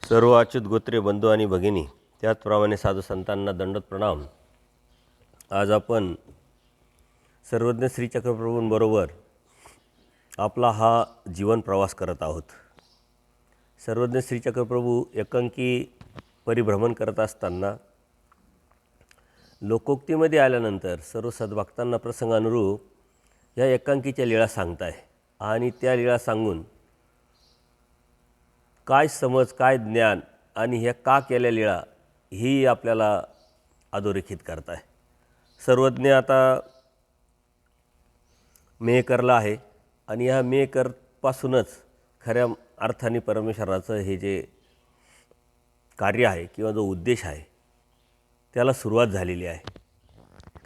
सर्व अच्युत गोत्रे बंधू आणि भगिनी, त्याचप्रमाणे साधू संतांना दंडवत प्रणाम. आज आपण सर्वज्ञ श्री चक्रप्रभूंबरोबर आपला हा जीवन प्रवास करत आहोत. सर्वज्ञ श्री चक्रप्रभू एकांकी परिभ्रमण करत असताना लोकोक्तीमध्ये आल्यानंतर सर्व सद्भक्तांना प्रसंगानुरूप या एकांकीच्या लीळा सांगताय आणि त्या लीळा सांगून काय समज, काय ज्ञान आणि ह्या का केल्या लीळा ही आपल्याला अधोरेखित करताय. सर्वज्ञ आता मेहकरला आहे आणि ह्या मेहकरपासूनच खऱ्या अर्थाने परमेश्वराचं हे जे कार्य आहे किंवा जो उद्देश आहे त्याला सुरुवात झालेली आहे.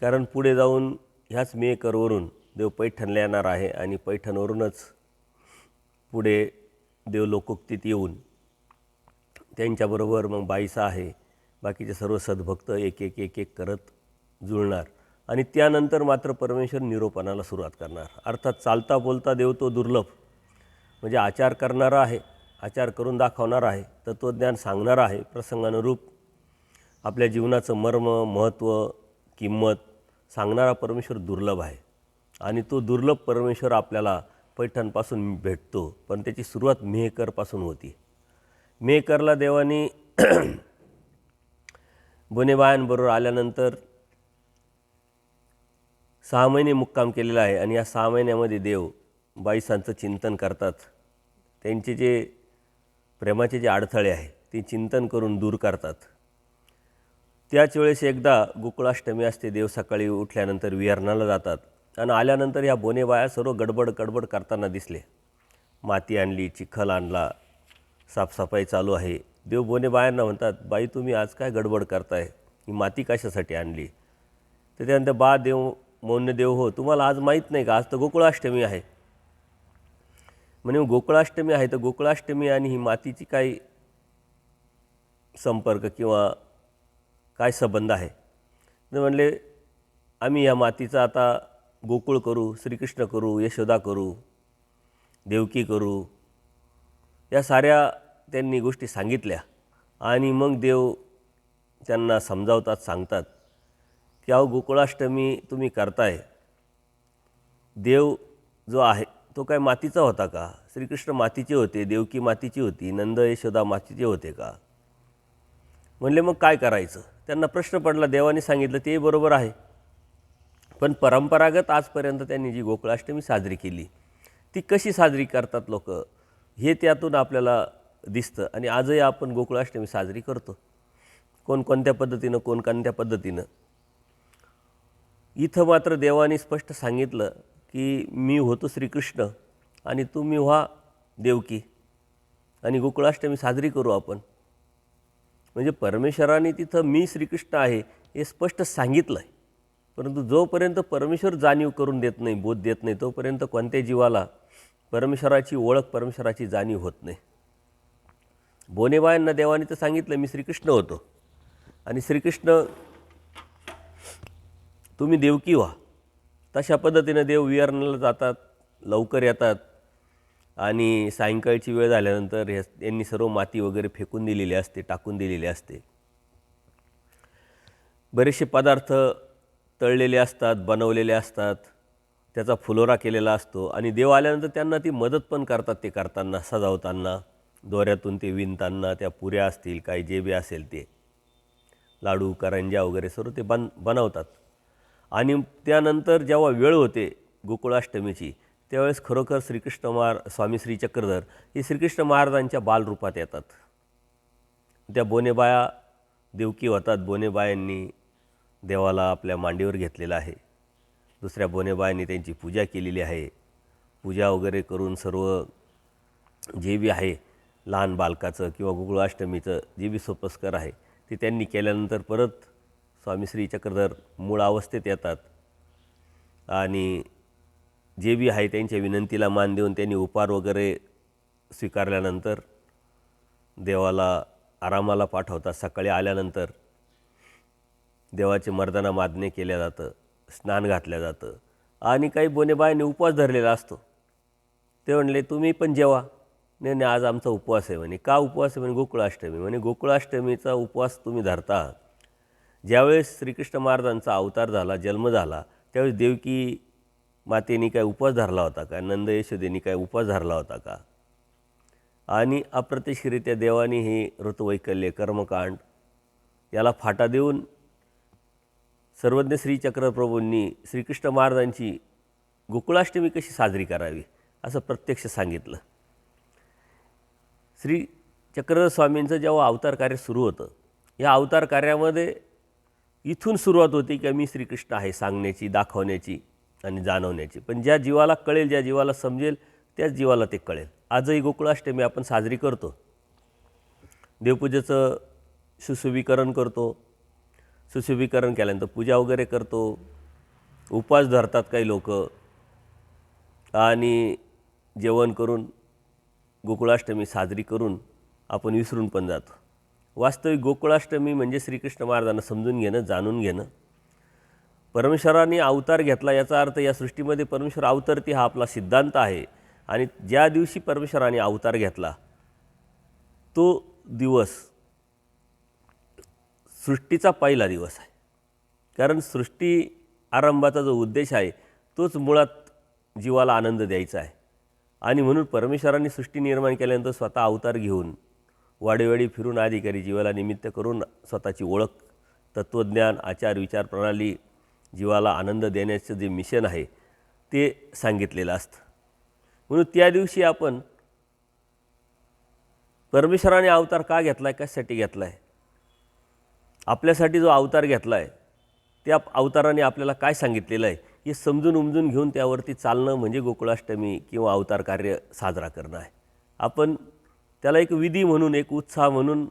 कारण पुढे जाऊन ह्याच मेहकरवरून देव पैठणला येणार आहे आणि पैठणवरूनच पुढे देव लोकोक्तीत येऊन त्यांच्याबरोबर मग बाईसा आहे, बाकीचे सर्व सद्भक्त एक एक एक एक करत जुळणार आणि त्यानंतर मात्र परमेश्वर निरोपणाला सुरुवात करणार. अर्थात चालता बोलता देव तो दुर्लभ, म्हणजे आचार करणारा आहे, आचार करून दाखवणारा आहे, तत्त्वज्ञान सांगणारा आहे, प्रसंगानुरूप आपल्या जीवनाचं मर्म, महत्त्व, किंमत सांगणारा परमेश्वर दुर्लभ आहे. आणि तो दुर्लभ परमेश्वर आपल्याला पैठणपासून भेटतो, पण त्याची सुरुवात मेहकरपासून होती. मेहकरला देवानी बोनेबायांबरोबर आल्यानंतर 6 महिने मुक्काम केलेला आहे आणि या 6 महिन्यामध्ये देव बाईसांचं चिंतन करतात. त्यांचे जे प्रेमाचे जे अडथळे आहे ते चिंतन करून दूर करतात. त्याच वेळेस एकदा गोकुळाष्टमी असते. देव सकाळी उठल्यानंतर विहरणाला जातात आणि आल्यानंतर ह्या बोनेबाया सर्व गडबड करताना दिसले. माती आणली, चिखल आणला, साफसफाई चालू आहे. देव बोनेबायांना म्हणतात, बाई तुम्ही आज काय गडबड करताय, ही माती कशासाठी आणली? तर त्यानंतर बा देव मौन्य देव हो, तुम्हाला आज माहीत नाही का, आज तर गोकुळाष्टमी आहे. म्हणे गोकुळाष्टमी आहे तर गोकुळाष्टमी आणि ही मातीची काही संपर्क किंवा काय संबंध आहे? तर म्हणले आम्ही या मातीचा आता गोकुळ करू, श्रीकृष्ण करू, यशोदा करू, देवकी करू, या साऱ्या त्यांनी गोष्टी सांगितल्या. आणि मग देव त्यांना समजावतात, सांगतात की अहो गोकुळाष्टमी तुम्ही करताय, देव जो आहे तो काय मातीचा होता का? श्रीकृष्ण मातीचे होते, देवकी मातीची होती, नंद यशोदा मातीचे होते का? म्हणले मग काय करायचं? त्यांना प्रश्न पडला. देवाने सांगितलं ते बरोबर आहे, पण परंपरागत आजपर्यंत त्यांनी जी गोकुळाष्टमी साजरी केली ती कशी साजरी करतात लोक, हे त्यातून आपल्याला दिसतं. आणि आजही आपण गोकुळाष्टमी साजरी करतो, कोण कोणत्या पद्धतीनं, कोण कोणत्या पद्धतीनं. इथं मात्र देवाने स्पष्ट सांगितलं की मी होतो श्रीकृष्ण आणि तुम्ही व्हा देवकी आणि गोकुळाष्टमी साजरी करू आपण. म्हणजे परमेश्वराने तिथं मी श्रीकृष्ण आहे हे स्पष्ट सांगितलं आहे. परंतु जोपर्यंत परमेश्वर जाणीव करून देत नाही, बोध देत नाही, तोपर्यंत कोणत्याही जीवाला परमेश्वराची ओळख, परमेश्वराची जाणीव होत नाही. बोनेबायांना देवाने तर सांगितलं मी श्रीकृष्ण होतो आणि श्रीकृष्ण तुम्ही देवकी व्हा. तशा पद्धतीनं देव विहरणाला जातात, लवकर येतात आणि सायंकाळची वेळ झाल्यानंतर यांनी सर्व माती वगैरे फेकून दिलेली असते, टाकून दिलेली असते. बरेचसे पदार्थ तळलेले असतात, बनवलेले असतात, त्याचा फुलोरा केलेला असतो आणि देव आल्यानंतर त्यांना ती मदत पण करतात. ते करताना, सजावताना, दोऱ्यातून ते विणताना, त्या पुऱ्या असतील, काही जे बी असेल ते लाडू, करंज्या वगैरे सर्व ते बनवतात. आणि त्यानंतर जेव्हा वेळ होते गोकुळाष्टमीची, त्यावेळेस खरोखर स्वामी श्री चक्रधर हे श्रीकृष्ण महाराजांच्या बालरूपात येतात. त्या बोनेबाया देवकी होतात. बोनेबायांनी देवाला आपल्या मांडीवर घेतलेलं आहे. दुसऱ्या बोनेबायांनी त्यांची पूजा केलेली आहे. पूजा वगैरे करून सर्व जे बी आहे लहान बालकाचं किंवा गोकुळाष्टमीचं जे बी सोपस्कर आहे ते त्यांनी केल्यानंतर परत स्वामी श्री चक्रधर मूळ अवस्थेत येतात आणि जे बी आहे त्यांच्या विनंतीला मान देऊन त्यांनी उपहार वगैरे स्वीकारल्यानंतर देवाला आरामाला पाठवतात. सकाळी आल्यानंतर देवाचे मर्दाना मादने केल्या जातं, स्नान घातलं जातं आणि काही बोनेबायांनी उपवास धरलेला असतो. ते म्हणले तुम्ही पण जेवा. नाही नाही आज आमचा उपवास आहे म्हणे. का उपवास आहे म्हणे? गोकुळाष्टमी. म्हणे गोकुळाष्टमीचा उपवास तुम्ही धरता. ज्यावेळेस श्रीकृष्ण महाराजांचा अवतार झाला, जन्म झाला, त्यावेळेस देवकी मातेनी काय उपवास धरला होता का? नंद यशोदेनी काय उपवास धरला होता का? आणि अप्रत्यक्षरित्या देवानी हे ऋतुवैकल्य कर्मकांड याला फाटा देऊन सर्वज्ञ श्री चक्रप्रभूंनी श्रीकृष्ण महाराजांची गोकुळाष्टमी कशी साजरी करावी असं प्रत्यक्ष सांगितलं. श्री चक्रधर स्वामींचं जेव्हा अवतार कार्य सुरू होतं, या अवतार कार्यामध्ये इथून सुरुवात होती की मी श्रीकृष्ण आहे सांगण्याची, दाखवण्याची आणि जाणवण्याची. पण ज्या जीवाला कळेल, ज्या जीवाला समजेल, त्याच जीवाला ते कळेल. आजही गोकुळाष्टमी आपण साजरी करतो. देवपूजेचं सुशोभीकरण करतो. सुशोभीकरण केल्यानंतर पूजा वगैरे करतो. उपवास धरतात काही लोक आणि जेवण करून गोकुळाष्टमी साजरी करून आपण विसरून पण जातो. वास्तविक गोकुळाष्टमी म्हणजे श्रीकृष्ण महाराजांना समजून घेणं, जाणून घेणं. परमेश्वराने अवतार घेतला याचा अर्थ या सृष्टीमध्ये परमेश्वर अवतरती हा आपला सिद्धांत आहे. आणि ज्या दिवशी परमेश्वराने अवतार घेतला तो दिवस सृष्टीचा पहिला दिवस आहे. कारण सृष्टी आरंभाचा जो उद्देश आहे तोच मुळात जीवाला आनंद द्यायचा आहे. आणि म्हणून परमेश्वराने सृष्टी निर्माण केल्यानंतर स्वतः अवतार घेऊन वाडीवाडी फिरून अधिकारी जीवाला निमित्त करून स्वतःची ओळख, तत्त्वज्ञान, आचार, विचार प्रणाली, जीवाला आनंद देण्याचं जे मिशन आहे ते सांगितलेलं असतं. म्हणून त्या दिवशी आपण परमेश्वराने अवतार का घेतला आहे, कशासाठी घेतला आहे, आपल्यासाठी जो अवतार घेतला आहे त्या अवताराने आपल्याला काय सांगितलेलं आहे हे समजून उमजून घेऊन त्यावरती चालणं म्हणजे गोकुळाष्टमी किंवा अवतार कार्य साजरा करणं आहे. आपण त्याला एक विधी म्हणून, एक उत्साह म्हणून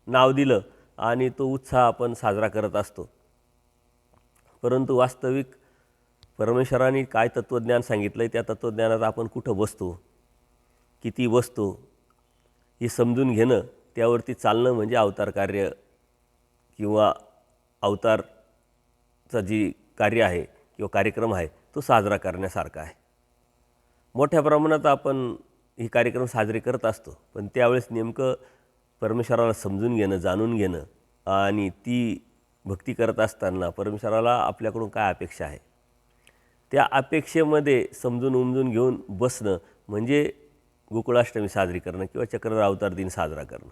नाव दिलं आणि तो उत्साह आपण साजरा करत असतो. परंतु वास्तविक परमेश्वराने काय तत्त्वज्ञान सांगितलं आहे त्या तत्त्वज्ञानात आपण कुठं बसतो, किती बसतो हे समजून घेणं, त्यावरती चालणं म्हणजे अवतार कार्य किंवा अवतारचं जी कार्य आहे किंवा कार्यक्रम आहे तो साजरा करण्यासारखा आहे. मोठ्या प्रमाणात आपण हे कार्यक्रम साजरे करत असतो. पण त्यावेळेस नेमकं परमेश्वराला समजून घेणं, जाणून घेणं आणि ती भक्ती करत असताना परमेश्वराला आपल्याकडून काय अपेक्षा आहे त्या अपेक्षेमध्ये समजून उमजून घेऊन बसणं म्हणजे गोकुळाष्टमी साजरी करणं किंवा चक्रधर अवतार दिन साजरा करणं.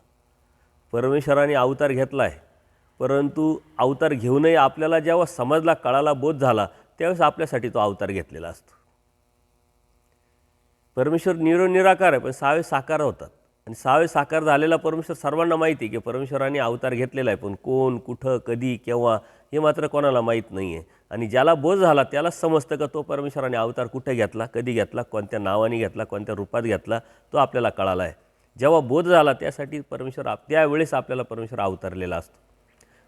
परमेश्वराने अवतार घेतला आहे, परंतु अवतार घेऊनही आपल्याला जेव्हा समजला, कळाला, बोध झाला त्यावेळेस आपल्यासाठी तो अवतार घेतलेला असतो. परमेश्वर निराकार आहे पण 6 साकार होतात. आणि 6 साकार झालेला परमेश्वर सर्वांना माहिती आहे की परमेश्वराने अवतार घेतलेला आहे. पण कोण, कुठं, कधी, केव्हा हे मात्र कोणाला माहीत नाही आहे. आणि ज्याला बोध झाला त्यालाच समजतं का तो परमेश्वराने अवतार कुठे घेतला, कधी घेतला, कोणत्या नावाने घेतला, कोणत्या रूपात घेतला, तो आपल्याला कळाला आहे. जेव्हा बोध झाला त्यासाठी परमेश्वर त्यावेळेस आपल्याला परमेश्वर अवतरलेला असतो.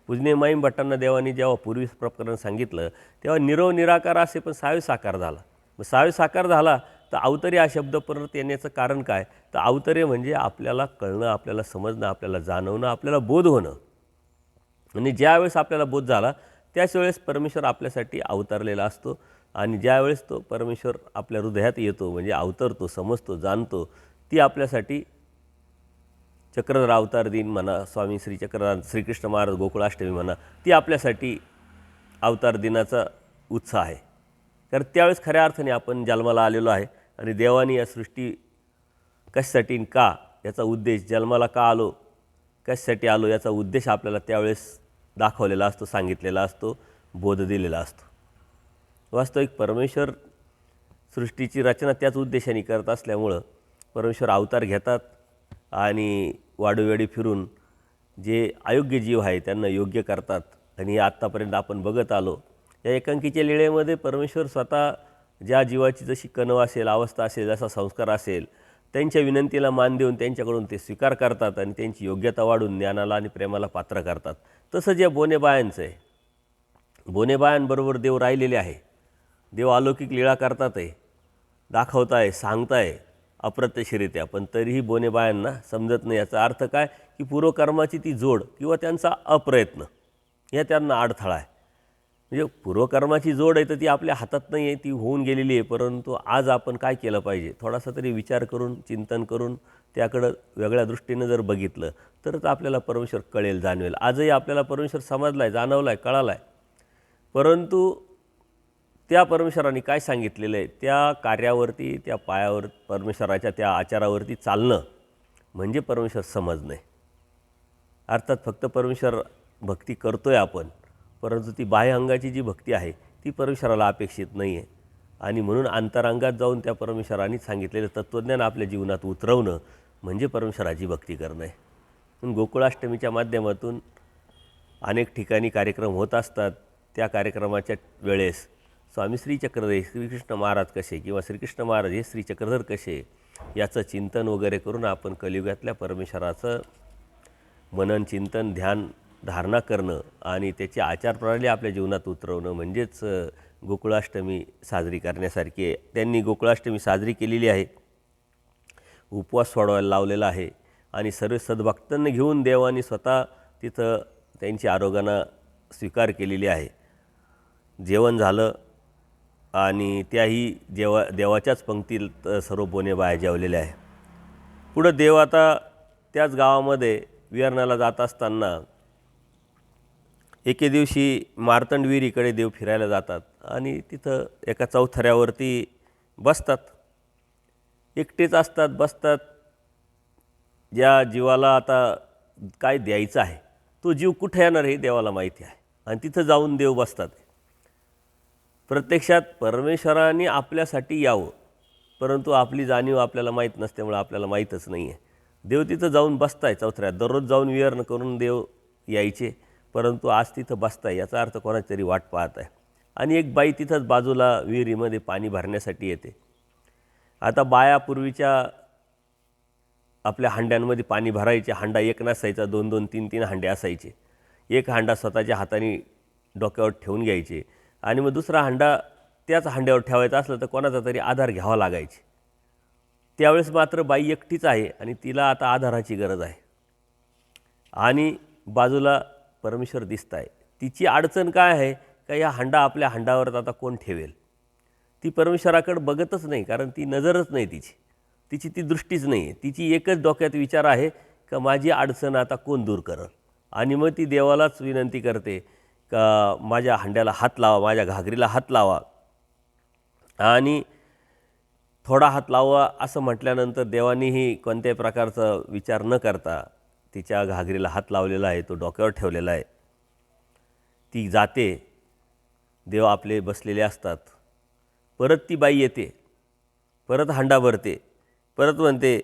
पूजनीय माईम भट्टांना देवानी जेव्हा पूर्वी प्रकरण सांगितलं तेव्हा निराकार असे पण 6 साकार झाला. मग 6 साकार झाला तर अवतरे हा शब्द परत येण्याचं कारण काय, तर अवतरे म्हणजे आपल्याला कळणं, आपल्याला समजणं, आपल्याला जाणवणं, आपल्याला बोध होणं. आणि ज्यावेळेस आपल्याला बोध झाला त्याच वेळेस परमेश्वर आपल्यासाठी अवतरलेला असतो. आणि ज्यावेळेस तो परमेश्वर आपल्या हृदयात येतो म्हणजे अवतरतो, समजतो, जाणतो, ती आपल्यासाठी चक्रधर अवतार दिन म्हणा, स्वामी श्री चक्रधर श्रीकृष्ण महाराज गोकुळाष्टमी म्हणा, ती आपल्यासाठी अवतार दिनाचा उत्साह आहे. कारण त्यावेळेस खऱ्या अर्थाने आपण जन्माला आलेलो आहे आणि देवाने या सृष्टी कशासाठी का याचा उद्देश, जन्माला का आलो, कशासाठी आलो याचा उद्देश आपल्याला त्यावेळेस दाखवलेला असतो, सांगितलेला असतो, बोध दिलेला असतो. वास्तविक परमेश्वर सृष्टीची रचना त्याच उद्देशाने करत असल्यामुळं परमेश्वर अवतार घेतात आणि वाडोवेडी फिरून जे अयोग्य जीव आहे त्यांना योग्य करतात. आणि आत्तापर्यंत आपण बघत आलो या एकांकीच्या लीळेमध्ये परमेश्वर स्वतः ज्या जीवाची जशी कणव असेल, अवस्था असेल, जसा संस्कार असेल, त्यांच्या विनंतीला मान देऊन त्यांच्याकडून ते स्वीकार करतात आणि त्यांची योग्यता वाढून ज्ञानाला आणि प्रेमाला पात्र करतात. तसं जे बोनेबायांचं आहे, बोनेबायांबरोबर देव राहिलेले आहे. देव अलौकिक लीळा करतात आहे, दाखवत आहे, सांगत आहे अप्रत्यक्षरित्या. पण तरीही बोनेबायांना समजत नाही. याचा अर्थ काय की पूर्वकर्माची ती जोड किंवा त्यांचा अप्रयत्न या त्यांना अडथळा आहे. म्हणजे पूर्वकर्माची जोड आहे तर ती आपल्या हातात नाही आहे, ती होऊन गेलेली आहे. परंतु आज आपण काय केलं पाहिजे, थोडासा तरी विचार करून, चिंतन करून त्याकडं वेगळ्या दृष्टीनं जर बघितलं तरच आपल्याला परमेश्वर कळेल, जाणवेल. आजही आपल्याला परमेश्वर समजला आहे, जाणवला आहे, कळाला आहे. परंतु त्या परमेश्वराने काय सांगितलेलं आहे, त्या कार्यावरती, त्या पायावर, परमेश्वराच्या त्या आचारावरती चालणं म्हणजे परमेश्वर समजणे. अर्थात फक्त परमेश्वर भक्ती करतो आहे आपण, परंतु ती बाह्य अंगाची जी भक्ती आहे ती परमेश्वराला अपेक्षित नाही आहे. आणि म्हणून अंतरांगात जाऊन त्या परमेश्वराने सांगितलेलं तत्त्वज्ञान आपल्या जीवनात उतरवणं म्हणजे परमेश्वराची भक्ती करणं आहे. म्हणून गोकुळाष्टमीच्या माध्यमातून अनेक ठिकाणी कार्यक्रम होत असतात. त्या कार्यक्रमाच्या वेळेस स्वामी श्रीचक्रधर श्रीकृष्ण महाराज कसे किंवा श्रीकृष्ण महाराज हे श्रीचक्रधर कसे याचं चिंतन वगैरे करून आपण कलियुगातल्या परमेश्वराचं मनन, चिंतन, ध्यान, धारणा करणं आणि त्याची आचारप्रणाली आपल्या जीवनात उतरवणं म्हणजेच गोकुळाष्टमी साजरी करण्यासारखी आहे. त्यांनी गोकुळाष्टमी साजरी केलेली आहे, उपवास सोडवायला लावलेला आहे आणि सर्व सद्भक्तांना घेऊन देवाने स्वतः तिथं त्यांची आरोग्यानं स्वीकार केलेली आहे. जेवण झालं आणि त्याही देवाच्याच पंक्तीत सर्व बोने बाया जेवलेल्या आहे. पुढं देव आता त्याच गावामध्ये विहरणाला जात असताना एके दिवशी मार्तंड विहिरीकडे देव फिरायला जातात आणि तिथं एका चौथऱ्यावरती बसतात. एकटेच असतात, बसतात. ज्या जीवाला आता काय द्यायचं आहे तो जीव कुठे येणार हे देवाला माहिती आहे आणि तिथं जाऊन देव बसतात. प्रत्यक्षात परमेश्वराने आपल्यासाठी यावं, परंतु आपली जाणीव आपल्याला माहीत नसल्यामुळे आपल्याला माहीतच नाही आहे. देव तिथं जाऊन बसताय चौथऱ्यात. दररोज जाऊन विहरण करून देव यायचे, परंतु आज तिथं बसताय याचा अर्थ कोणाची तरी वाट पाहत आहे. आणि एक बाई तिथंच बाजूला विहिरीमध्ये पाणी भरण्यासाठी येते. आता बाया पूर्वीच्या आपल्या हांड्यांमध्ये पाणी भरायचे. हांडा एक नसायचा, 2-2, 3-3 हांडे असायचे. एक हांडा स्वतःच्या हाताने डोक्यावर ठेवून घ्यायचे आणि मग दुसरा हांडा त्याच हांड्यावर ठेवायचा असलं तर कोणाचा तरी आधार घ्यावा लागायचे. त्यावेळेस मात्र बाई एकटीच आहे आणि तिला आता आधाराची गरज आहे आणि बाजूला परमेश्वर दिसत आहे. तिची अडचण काय आहे का या हांडा आपल्या हांडावर आता कोण ठेवेल. ती परमेश्वराकडे बघतच नाही, कारण ती नजरच नाही तिची ती दृष्टीच नाही आहे. तिची एकच डोक्यात विचार आहे का माझी अडचण आता कोण दूर करेल. आणि मग ती देवालाच विनंती करते का माझ्या हांड्याला हात लावा, माझ्या घागरीला हात लावा. आणि थोडा हात लावा असं म्हटल्यानंतर देवानीही कोणत्याही प्रकारचा विचार न करता तिच्या घागरीला हात लावलेला आहे, तो डोक्यावर ठेवलेला आहे. ती जाते, देव आपले बसलेले असतात. परत ती बाई येते, परत हांडा भरते, परत म्हणते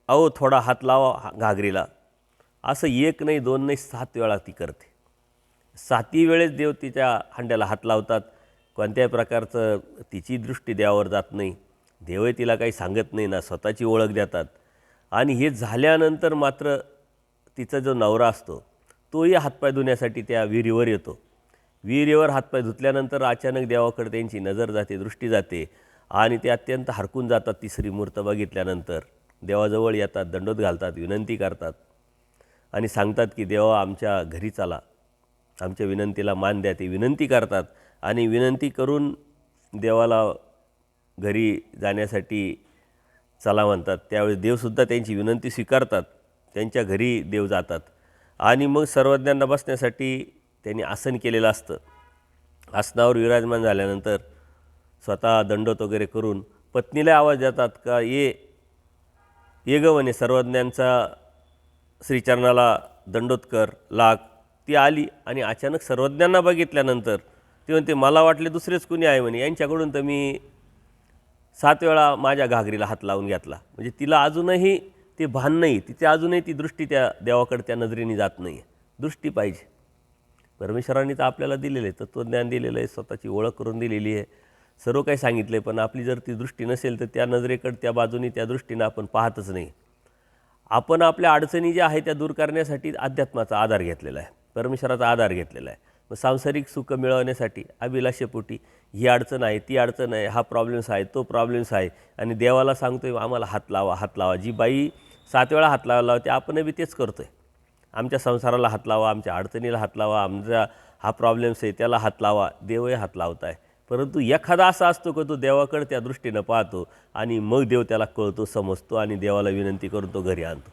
अहो थोडा हात लावा घागरीला. असं एक नाही, दोन नाही, 7 वेळा ती करते. 7ही वेळेस देव तिच्या हांड्याला हात लावतात. कोणत्याही प्रकारचं तिची दृष्टी देवावर जात नाही. देवही तिला काही सांगत नाही ना, स्वतःची ओळख देतात. आणि हे झाल्यानंतर मात्र तिचा जो नवरा असतो तोही हातपाय धुण्यासाठी त्या विहिरीवर येतो. विहिरीवर हातपाय धुतल्यानंतर अचानक देवाकडे त्यांची नजर जाते, दृष्टी जाते आणि ते अत्यंत हरकून जातात. तिसरी मूर्त बघितल्यानंतर देवाजवळ येतात, दंडोत घालतात, विनंती करतात आणि सांगतात की देवा आमच्या घरी चला, आमच्या विनंतीला मान द्या. ती विनंती करतात आणि विनंती करून देवाला घरी जाण्यासाठी चला म्हणतात. त्यावेळी देवसुद्धा त्यांची विनंती स्वीकारतात. त्यांच्या घरी देव जातात आणि मग सर्वज्ञांना बसण्यासाठी त्यांनी आसन केलेलं असतं. आसनावर विराजमान झाल्यानंतर स्वतः दंडोत वगैरे करून पत्नीला आवाज देतात का ये ग म्हणे सर्वज्ञांचा श्रीचरणाला दंडोत कर, लाग. ती आली आणि अचानक सर्वज्ञांना बघितल्यानंतर ती म्हणते मला वाटले दुसरेच कुणी आहे म्हणे, यांच्याकडून तर मी 7 वेळा माझ्या घागरीला हात लावून घेतला. म्हणजे तिला अजूनही ते भान नाही, तिथे अजूनही ती दृष्टी त्या देवाकडे त्या नजरेने जात नाही आहे. दृष्टी पाहिजे. परमेश्वरांनी तर आपल्याला दिलेलं आहे, तत्त्वज्ञान दिलेलं आहे, स्वतःची ओळख करून दिलेली आहे, सर्व काही सांगितलं आहे. पण आपली जर ती दृष्टी नसेल तर त्या नजरेकडे, त्या बाजूनी, त्या दृष्टीनं आपण पाहतच नाही. आपण आपल्या अडचणी ज्या आहेत त्या दूर करण्यासाठी अध्यात्माचा आधार घेतलेला आहे, परमेश्वराचा आधार घेतलेला आहे. मग सांसारिक सुख मिळवण्यासाठी अभिलाषेपोटी ही अडचण आहे, ती अडचण आहे, हा प्रॉब्लेम्स आहे, तो प्रॉब्लेम्स आहे आणि देवाला सांगतो आहे आम्हाला हात लावा, हात लावा. जी बाई 7 वेळा हात लावायला लावते आपणही तेच करतो आहे. आमच्या संसाराला हात लावा, आमच्या अडचणीला हात लावा, आमचा हा प्रॉब्लेम्स आहे त्याला हात लावा, देवही हात लावत आहे. परंतु एखादा असा असतो की तो देवाकडे त्या दृष्टीनं पाहतो आणि मग देव त्याला कळतो, समजतो आणि देवाला विनंती करून तो घरी आणतो.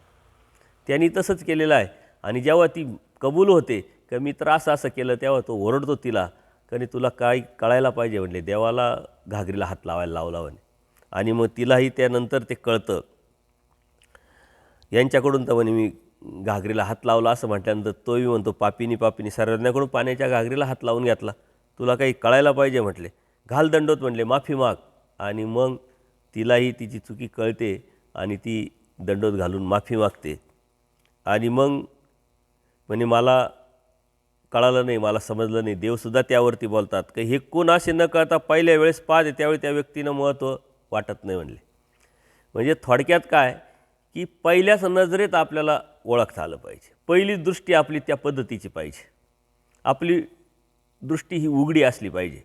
त्यांनी तसंच केलेलं आहे. आणि जेव्हा ती कबूल होते की मी तर असं केलं, तेव्हा तो ओरडतो तिला की तुला काय कळायला पाहिजे म्हणले, देवाला घागरीला हात लावायला लावला म्हणे. आणि मग तिलाही त्यानंतर ते कळतं. यांच्याकडून तर म्हणे मी घागरीला हात लावला असं म्हटल्यानंतर तोही म्हणतो पापीनी सर्वज्ञाकडून पाण्याच्या घागरीला हात लावून घेतला, तुला काही कळायला पाहिजे म्हटले, घाल दंडोत म्हटले, माफी माग. आणि मग तिलाही तिची चुकी कळते आणि ती दंडोत घालून माफी मागते. आणि मग म्हणे मला कळालं नाही, मला समजलं नाही. देवसुद्धा त्यावरती बोलतात की हे कोण असे न कळता पहिल्या वेळेस पाहते त्यावेळी त्या व्यक्तीनं महत्त्व वाटत नाही म्हणले. म्हणजे थोडक्यात काय की पहिल्याच नजरेत आपल्याला ओळखता आलं पाहिजे. पहिली दृष्टी आपली त्या पद्धतीची पाहिजे. आपली दृष्टी ही उघडी असली पाहिजे.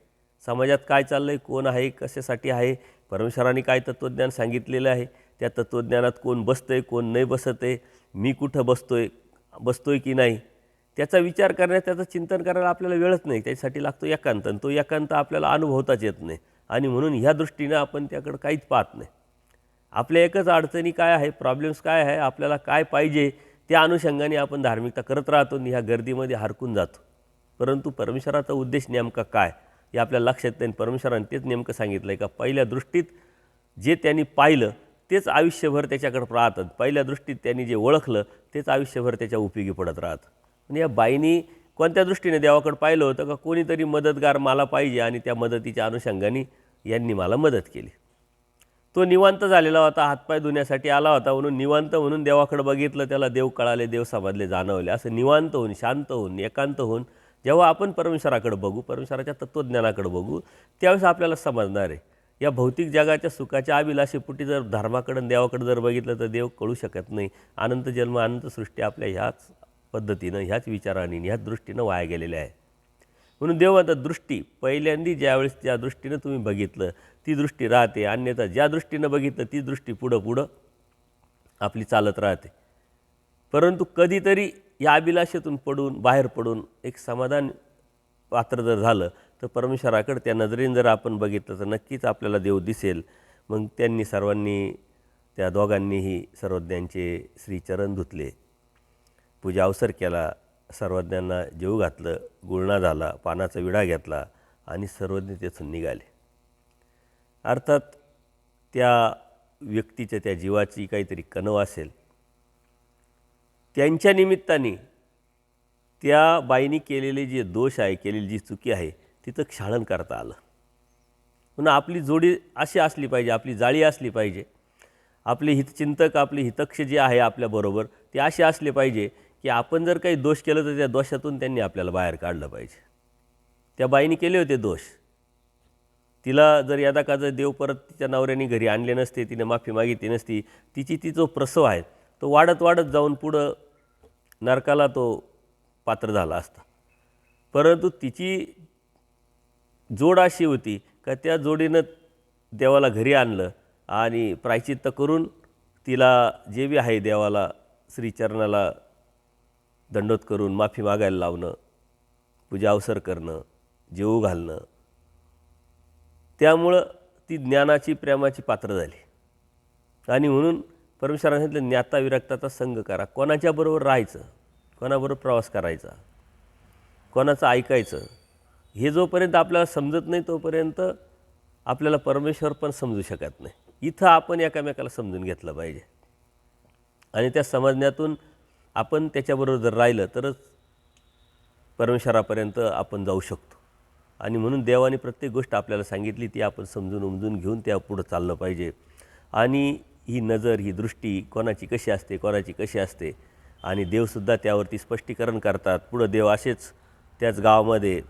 समाजात काय चाललं आहे, कोण आहे, कशासाठी आहे, परमेश्वराने काय तत्त्वज्ञान सांगितलेलं आहे, त्या तत्त्वज्ञानात कोण बसतं आहे, कोण नाही बसत आहे, मी कुठं बसतोय की नाही, त्याचा विचार करण्यात, त्याचं चिंतन करायला आपल्याला वेळच नाही. त्याच्यासाठी लागतो एकांत, आणि तो एकांत आपल्याला अनुभवताच येत नाही. आणि म्हणून ह्या दृष्टीनं आपण त्याकडं काहीच पाहत नाही. आपल्या एकच अडचणी काय आहे, प्रॉब्लेम्स काय आहे, आपल्याला काय पाहिजे, त्या अनुषंगाने आपण धार्मिकता करत राहतो आणि ह्या गर्दीमध्ये हरकून जातो. परंतु परमेश्वराचा उद्देश नेमका काय हे आपल्याला लक्षात नाही. परमेश्वराने तेच नेमकं सांगितलं आहे का पहिल्या दृष्टीत जे त्यांनी पाहिलं तेच आयुष्यभर त्याच्याकडे राहतात. पहिल्या दृष्टीत त्यांनी जे ओळखलं तेच आयुष्यभर त्याच्या उपयोगी पडत राहतं. आणि या बाईनी कोणत्या दृष्टीने देवाकडे पाहिलं होतं का कोणीतरी मदतगार मला पाहिजे आणि त्या मदतीच्या अनुषंगाने यांनी मला मदत केली. तो निवांत झालेला होता, हातपाय धुण्यासाठी आला होता म्हणून निवांत म्हणून देवाकडे बघितलं, त्याला देव कळाले, देव समजले, जाणवले. असं निवांत होऊन, शांत होऊन, एकांत होऊन जेव्हा आपण परमेश्वराकडे बघू, परमेश्वराच्या तत्त्वज्ञानाकडे बघू, त्यावेळेस आपल्याला समजणार आहे. या भौतिक जगाच्या सुखाच्या अभिलाषेपोटी जर धर्माकडे आणि देवाकडे जर बघितलं तर देव कळू शकत नाही. अनंत जन्म अनंत सृष्टी आपल्या ह्याच पद्धतीनं, ह्याच विचाराने, ह्याच दृष्टीनं वाया गेलेल्या आहे. म्हणून देव म्हणतात दृष्टी पहिल्यांदी ज्यावेळेस ज्या दृष्टीनं तुम्ही बघितलं ती दृष्टी राहते, अन्यथा ज्या दृष्टीनं बघितलं ती दृष्टी पुढं आपली चालत राहते. परंतु कधीतरी या अभिलाषेतून बाहेर पडून एक समाधान पात्र जर झालं तर परमेश्वराकडे त्या नजरेने जर आपण बघितलं तर नक्कीच आपल्याला देव दिसेल. मग त्यांनी सर्वांनी, त्या दोघांनीही सर्वज्ञांचे श्रीचरण धुतले, पूजा अवसर केला, सर्वज्ञांना जेवू घातलं, गुळणा झाला, पानाचा विडा घेतला आणि सर्वज्ञ तेथून निघाले. अर्थात त्या व्यक्तीच्या, त्या जीवाची काहीतरी कणव असेल, त्यांच्या निमित्ताने त्या बाईनी केलेले जे दोष आहे, केलेली जी चुकी आहे तिथं क्षालन करता आलं. म्हणून आपली जोडी अशी असली पाहिजे, आपली जाळी असली पाहिजे, आपले हितचिंतक, आपले हितक्ष जे आहे आपल्याबरोबर ते असे असले पाहिजे की आपण जर काही दोष केलं तर त्या दोषातून त्यांनी आपल्याला बाहेर काढलं पाहिजे. त्या बाईने केले होते दोष. तिला जर यदा का जर देव परत तिच्या नवऱ्याने घरी आणले नसते, तिने माफी मागितली नसती, ती जो प्रसव आहे तो वाढत जाऊन पुढं नरकाला तो पात्र झाला असता. परंतु तिची जोड अशी होती का त्या जोडीनं देवाला घरी आणलं आणि प्रायचित्त करून तिला जे बी आहे देवाला श्रीचरणाला दंडोत करून माफी मागायला लावणं, पूजा अवसर करणं, जेवू घालणं, त्यामुळं ती ज्ञानाची, प्रेमाची पात्र झाली. आणि म्हणून परमेश्वराने सांगितलं ज्ञाता विरक्ताचा संग करा. कोणाच्याबरोबर राहायचं, कोणाबरोबर प्रवास करायचा, कोणाचं ऐकायचं, हे जोपर्यंत आपल्याला समजत नाही तोपर्यंत आपल्याला परमेश्वर पण समजू शकत नाही. इथं आपण एकामेकाला समजून घेतलं पाहिजे आणि त्या समजण्यातून आपण त्याच्याबरोबर जर राहिलं तरच परमेश्वरापर्यंत आपण जाऊ शकतो. आणि म्हणून देवाने प्रत्येक गोष्ट आपल्याला सांगितली ती आपण समजून उमजून घेऊन त्या पुढं चाललं पाहिजे. आणि ही नजर, ही दृष्टी कोणाची कशी असते, कोणाची कशी असते, आणि देवसुद्धा त्यावरती स्पष्टीकरण करतात. पुढं देव असेच त्याच गावामध्ये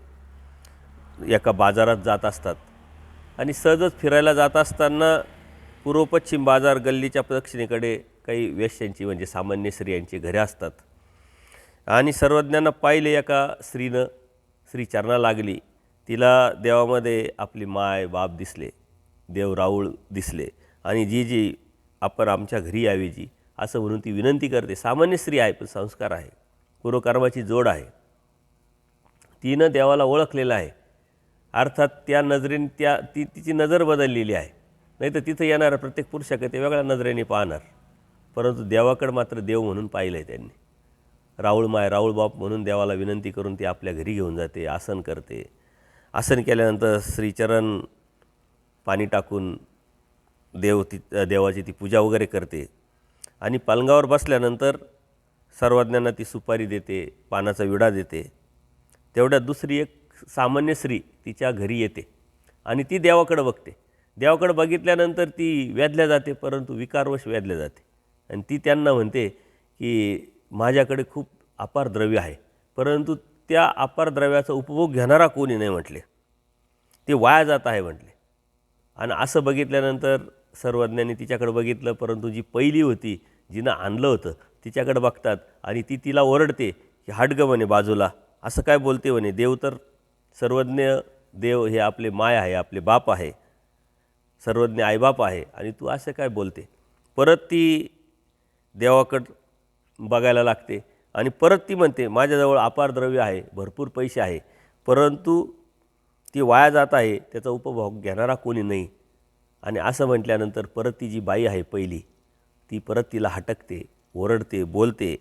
एका बाजारात जात असतात आणि सहजच फिरायला जात असताना पूर्व पश्चिम बाजार गल्लीच्या दक्षिणेकडे काही वेश्यांची म्हणजे सामान्य स्त्रियांची घरे असतात. आणि सर्वज्ञांना पाहिले एका स्त्रीनं श्रीचरणा लागली. तिला देवामध्ये आपली माय बाप दिसले, देव राऊळ दिसले आणि जी आपण आमच्या घरी यावी जी असं म्हणून ती विनंती करते. सामान्य स्त्री आहे पण संस्कार आहे. पूर्वकर्माची जोड आहे, तिनं देवाला ओळखलेलं आहे. अर्थात त्या नजरेने तिची नजर बदललेली आहे. नाही तर तिथं येणारा प्रत्येक पुरुषाकडे ते वेगळ्या नजरेने पाहणार, परंतु देवाकडं मात्र देव म्हणून पाहिलं आहे त्यांनी. राऊळ बाप म्हणून देवाला विनंती करून ती आपल्या घरी घेऊन जाते, आसन करते. आसन केल्यानंतर श्रीचरण पाणी टाकून देवाची ती पूजा वगैरे करते आणि पलंगावर बसल्यानंतर सर्वज्ञांना ती सुपारी देते, पानाचा विडा देते. तेवढ्यात दुसरी एक सामान्य स्त्री तिच्या घरी येते आणि ती देवाकडं बघते. देवाकडं बघितल्यानंतर ती वेधल्या जाते, परंतु विकारवश वेधल्या जाते आणि ती त्यांना म्हणते की माझ्याकडे खूप अपार द्रव्य आहे, परंतु त्या अपार द्रव्याचा उपभोग घेणारा कोणी नाही म्हटले, ते वाया जात आहे म्हटले. आणि असं बघितल्यानंतर सर्वज्ञांनी तिच्याकडे बघितलं, परंतु जी पहिली होती जिनं आणलं होतं तिच्याकडे बघतात आणि ती तिला ओरडते की हट गं म्हणे बाजूला, असं काय बोलते म्हणे, देव तर सर्वज्ञ देव हे आपले माय आहे, आपले बाप आहे, सर्वज्ञ आईबाप आहे आणि तू असं काय बोलते. परत ती देवाकडं बघायला लागते आणि परत ती म्हणते माझ्याजवळ अपार द्रव्य आहे, भरपूर पैसे आहे, परंतु ती वाया जात आहे, त्याचा उपभोग घेणारा कोणी नाही. आणि असं म्हटल्यानंतर परत ती जी बाई आहे पहिली, ती परत तिला हटकते, ओरडते, बोलते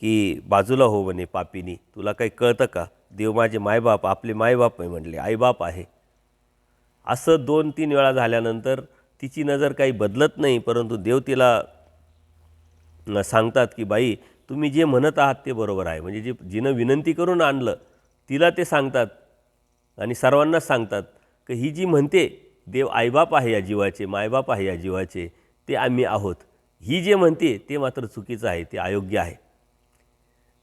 की बाजूला हो म्हणे पापिनी, तुला काही कळतं का, देव माझे मायबाप, आपले मायबाप आहे म्हटले, आईबाप आहे. असं 2-3 वेळा झाल्यानंतर तिची नजर काही बदलत नाही, परंतु देव तिला सांगतात की बाई तुम्ही जे म्हणत आहात ते बरोबर आहे. म्हणजे जिनं विनंती करून आणलं तिला ते सांगतात आणि सर्वांनाच सांगतात की ही जी म्हणते देव आईबाप आहे या जीवाचे, मायबाप आहे या जीवाचे, ते आम्ही आहोत, ही जे म्हणते ते मात्र चुकीचं आहे, ते अयोग्य आहे.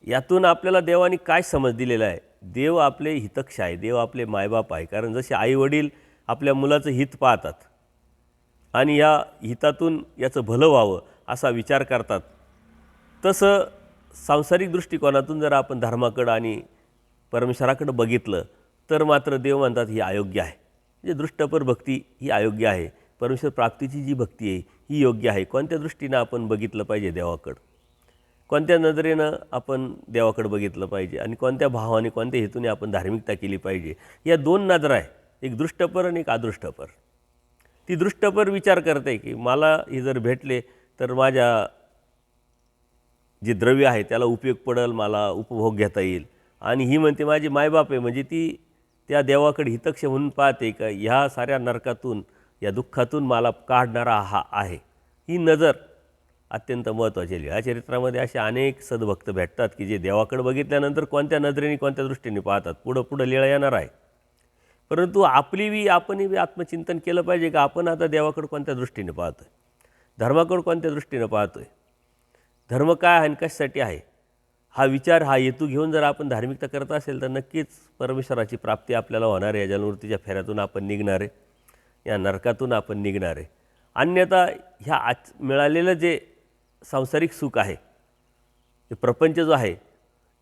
यातून आपल्याला देवाने काय समज दिलेला आहे, देव आपले हितक्ष आहे, देव आपले मायबाप आहे. कारण जसे आईवडील आपल्या मुलाचं हित पाहतात आणि या हितातून याचं भलं व्हावं असा विचार करतात, तसं सांसारिक दृष्टिकोनातून जर आपण धर्माकडं आणि परमेश्वराकडं बघितलं तर मात्र देव म्हणतात ही अयोग्य आहे. म्हणजे दृष्टपर भक्ती ही अयोग्य आहे, परमेश्वर प्राप्तीची जी भक्ती आहे ही योग्य आहे. कोणत्या दृष्टीनं आपण बघितलं पाहिजे देवाकडं, कोणत्या नजरेनं आपण देवाकडं बघितलं पाहिजे आणि कोणत्या भावाने कोणत्या हेतूने आपण धार्मिकता केली पाहिजे, या 2 नजरा आहे, एक दृष्टपर आणि एक अदृष्टपर. ती दृष्टपर विचार करते की मला हे जर भेटले तर माझ्या जे द्रव्य आहे त्याला उपयोग पडेल, मला उपभोग घेता येईल. आणि ही म्हणते माझी मायबाप आहे, म्हणजे ती त्या देवाकडे हितक्ष म्हणून पाहते का ह्या साऱ्या नरकातून, या दुःखातून मला काढणारा हा आहे. ही नजर अत्यंत महत्त्वाची आहे. या चरित्रामध्ये असे अनेक सद्भक्त भेटतात की जे देवाकडे बघितल्यानंतर कोणत्या नजरेने कोणत्या दृष्टीने पाहतात. पुढं लीळा येणार आहे, परंतु आपणही आत्मचिंतन केलं पाहिजे का आपण आता देवाकडे कोणत्या दृष्टीने पाहतो आहे, धर्माकडे कोणत्या दृष्टीने पाहतो आहे, धर्म काय आहे आणि कशासाठी आहे, हा विचार, हा हेतू घेऊन जर आपण धार्मिकता करत असेल तर नक्कीच परमेश्वराची प्राप्ती आपल्याला होणार आहे. या जन्ममृत्यूच्या फेऱ्यातून आपण निघणार आहे, या नरकातून आपण निघणार आहे. अन्यथा ह्या मिळालेलं जे सांसारिक सुख आहे, हे प्रपंच जो आहे,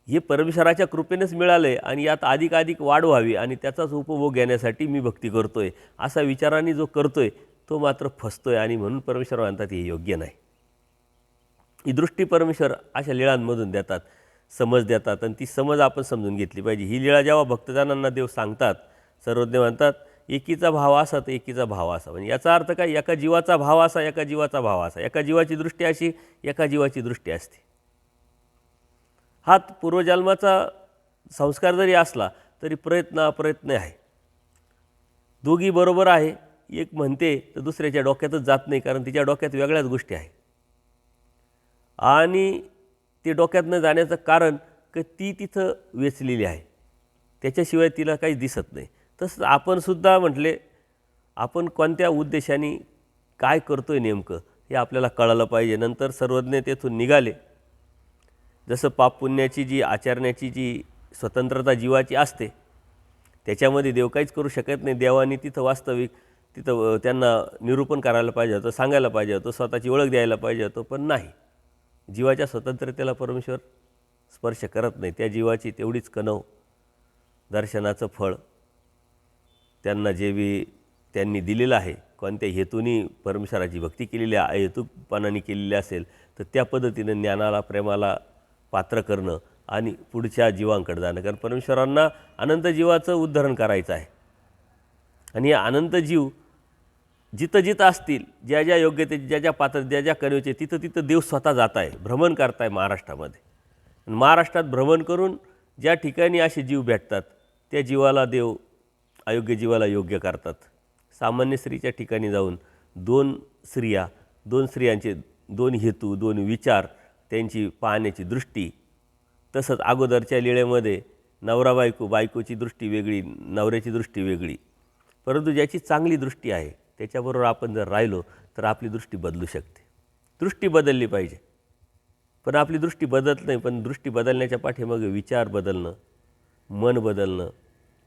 हे परमेश्वराच्या कृपेनेच मिळालं आहे आणि यात अधिकाधिक वाढ व्हावी आणि त्याचाच उपभोग घेण्यासाठी मी भक्ती करतो आहे, असा विचाराने जो करतो आहे तो मात्र फसतो आहे. आणि म्हणून परमेश्वर म्हणतात हे योग्य नाही. ही दृष्टी परमेश्वर अशा लीळांमधून देतात, समज देतात आणि ती समज आपण समजून घेतली पाहिजे. ही लीळा जेव्हा भक्तजनांना देव सांगतात, सर्वज्ञ म्हणतात एकीचा भाव असा तर एकीचा भाव असा. म्हणजे याचा अर्थ काय, एका जीवाचा भाव असा, एका जीवाचा भाव असा, एका जीवाची दृष्टी अशी, एका जीवाची दृष्टी असते. हा पूर्वजन्माचा संस्कार जरी असला तरी प्रयत्न अप्रयत्न आहे, दोघी बरोबर आहे. एक म्हणते तर दुसऱ्याच्या डोक्यातच जात नाही, कारण तिच्या डोक्यात वेगळ्याच गोष्टी आहे आणि ते डोक्यात न जाण्याचं कारण की ती तिथं वेचलेली आहे, त्याच्याशिवाय तिला काही दिसत नाही. तसंच आपणसुद्धा म्हटले आपण कोणत्या उद्देशाने काय करतो आहे नेमकं हे आपल्याला कळालं पाहिजे. नंतर सर्वज्ञ तेथून निघाले. जसं पाप पुण्याची जी आचरण्याची जी स्वतंत्रता जीवाची असते त्याच्यामध्ये देव काहीच करू शकत नाही. देवाने तिथं वास्तविक तिथं त्यांना निरूपण करायला पाहिजे होतं, सांगायला पाहिजे होतं, स्वतःची ओळख द्यायला पाहिजे होतं, पण नाही. जीवाच्या स्वतंत्रतेला परमेश्वर स्पर्श करत नाही. त्या जीवाची तेवढीच कणव, दर्शनाचं फळ त्यांना जे बी त्यांनी दिलेलं आहे, कोणत्या हेतूनी परमेश्वराची भक्ती केलेली आहे, हेतूपणाने केलेली असेल तर त्या पद्धतीनं ज्ञानाला, प्रेमाला पात्र करणं आणि पुढच्या जीवांकडे जाणं. कारण परमेश्वरांना अनंत जीवाचं उद्धारण करायचं आहे. आणि हे अनंत जीव जिथं जिथं असतील, ज्या ज्या योग्यतेचे, ज्या ज्या पात्र, ज्या ज्या कनेचे, तिथं तिथं देव स्वतः जात आहे, भ्रमण करत आहे महाराष्ट्रामध्ये. महाराष्ट्रात भ्रमण करून ज्या ठिकाणी असे जीव भेटतात त्या जीवाला देव अयोग्य जीवाला योग्य करतात. सामान्य स्त्रीच्या ठिकाणी जाऊन दोन स्त्रियांचे दोन हेतू, दोन विचार, त्यांची पाहण्याची दृष्टी, तसंच अगोदरच्या लीळेमध्ये नवरा बायकोची दृष्टी वेगळी, नवऱ्याची दृष्टी वेगळी. परंतु ज्याची चांगली दृष्टी आहे त्याच्याबरोबर आपण जर राहिलो तर आपली दृष्टी बदलू शकते. दृष्टी बदलली पाहिजे. पण आपली दृष्टी बदलत नाही. पण दृष्टी बदलण्याच्या पाठीमागे विचार बदलणं, मन बदलणं,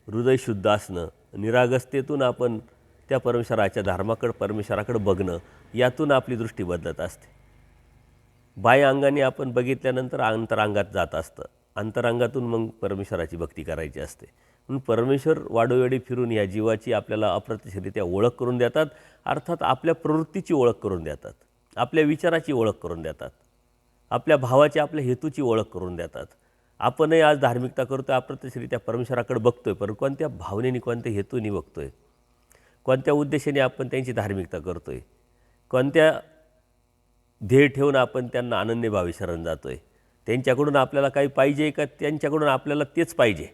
हृदय शुद्ध असणं, निरागसतेतून आपण त्या परमेश्वराकडे बघणं, यातून आपली दृष्टी बदलत असते. बाह्य अंगाने आपण बघितल्यानंतर अंतरांगात जात असतं. अंतरांगातून मग परमेश्वराची भक्ती करायची असते. म्हणून परमेश्वर वाडोवेळी फिरून या जीवाची आपल्याला अप्रत्यक्षरित्या ओळख करून देतात. अर्थात आपल्या प्रवृत्तीची ओळख करून देतात, आपल्या विचाराची ओळख करून देतात, आपल्या भावाची, आपल्या हेतूची ओळख करून देतात. आपणही आज धार्मिकता करतो, अप्रत्यक्षरित्या परमेश्वराकडे बघतोय, पण कोणत्या भावनेने, कोणत्या हेतूने बघतोय, कोणत्या उद्देशाने आपण त्यांची धार्मिकता करतोय, कोणत्या ध्येय ठेवून आपण त्यांना अनन्य भावी शरण जातोय. त्यांच्याकडून आपल्याला काही पाहिजे का त्यांच्याकडून आपल्याला तेच पाहिजे,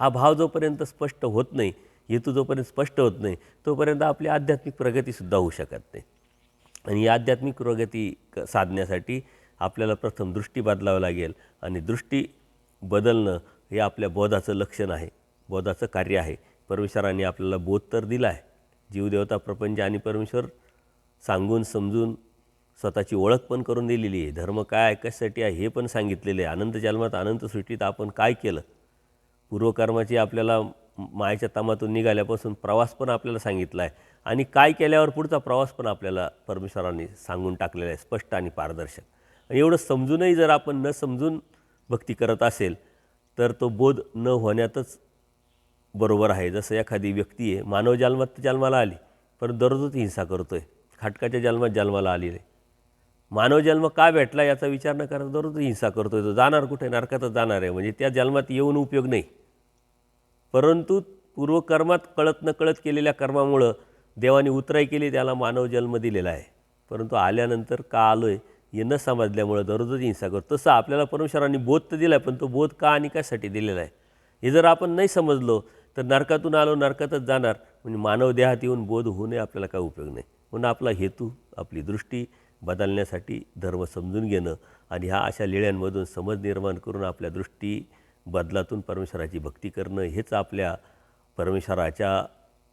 हा भाव जोपर्यंत स्पष्ट होत नाही, हेतू जोपर्यंत स्पष्ट होत नाही, तोपर्यंत आपली आध्यात्मिक प्रगतीसुद्धा होऊ शकत नाही. आणि या आध्यात्मिक प्रगती साधण्यासाठी आपल्याला प्रथम दृष्टी बदलावं लागेल. आणि दृष्टी बदलणं हे आपल्या बोधाचं लक्षण आहे, बोधाचं कार्य आहे. परमेश्वराने आपल्याला बोध तर दिला आहे, जीवदेवता, प्रपंच आणि परमेश्वर सांगून समजून स्वतःची ओळख पण करून दिलेली आहे. धर्म काय आहे, कशासाठी आहे हे पण सांगितलेलं आहे. अनंत जन्मात, अनंत सृष्टीत आपण काय केलं, पूर्वकर्माची आपल्याला मायेच्या तामातून निघाल्यापासून प्रवास पण आपल्याला सांगितला आहे. आणि काय केल्यावर पुढचा प्रवास पण आपल्याला परमेश्वराने सांगून टाकलेला आहे, स्पष्ट आणि पारदर्शक. आणि एवढं समजूनही जर आपण न समजून भक्ती करत असेल तर तो बोध न होण्यातच बरोबर आहे. जसं एखादी व्यक्ती आहे, मानव जन्माला आली, पण दररोजच हिंसा करतोय, खाटकाच्या जन्माला आलेले. मानव जन्म का भेटला याचा विचार न करता दररोज हिंसा करतोय. तो जाणार कुठे? नरकातच जाणार आहे. म्हणजे त्या जन्मात येऊन उपयोग नाही. परंतु पूर्वकर्मात कळत नकळत केलेल्या कर्मामुळं देवाने उतराई केली, त्याला मानव जन्म दिलेला आहे. परंतु आल्यानंतर का आलो आहे हे न समजल्यामुळं दररोजच हिंसा करतो. तसं आपल्याला परमेश्वरांनी बोध तर दिला आहे, पण तो बोध का आणि कशासाठी दिलेला आहे हे जर आपण नाही समजलो तर नरकातून आलो नरकातच जाणार. म्हणजे मानव देहात येऊन बोध होऊ नये आपल्याला काय उपयोग नाही. म्हणून आपला हेतू, आपली दृष्टी बदलण्यासाठी धर्म समजून घेणं आणि ह्या अशा लीळ्यांमधून समज निर्माण करून आपल्या दृष्टी बदलातून परमेश्वराची भक्ती करणं हेच आपल्या परमेश्वराच्या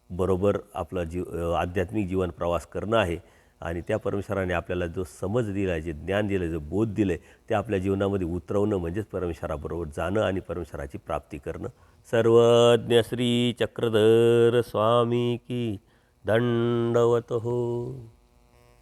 बरोबर आपलं आध्यात्मिक जीवन प्रवास करणं आहे. आणि त्या परमेश्वराने आपल्याला जो समज दिला आहे, जे ज्ञान दिलं आहे, जो बोध दिलं आहे, ते आपल्या जीवनामध्ये उतरवणं म्हणजेच परमेश्वराबरोबर जाणं आणि परमेश्वराची प्राप्ती करणं. सर्वज्ञ श्री चक्रधर स्वामी की दंडवत हो.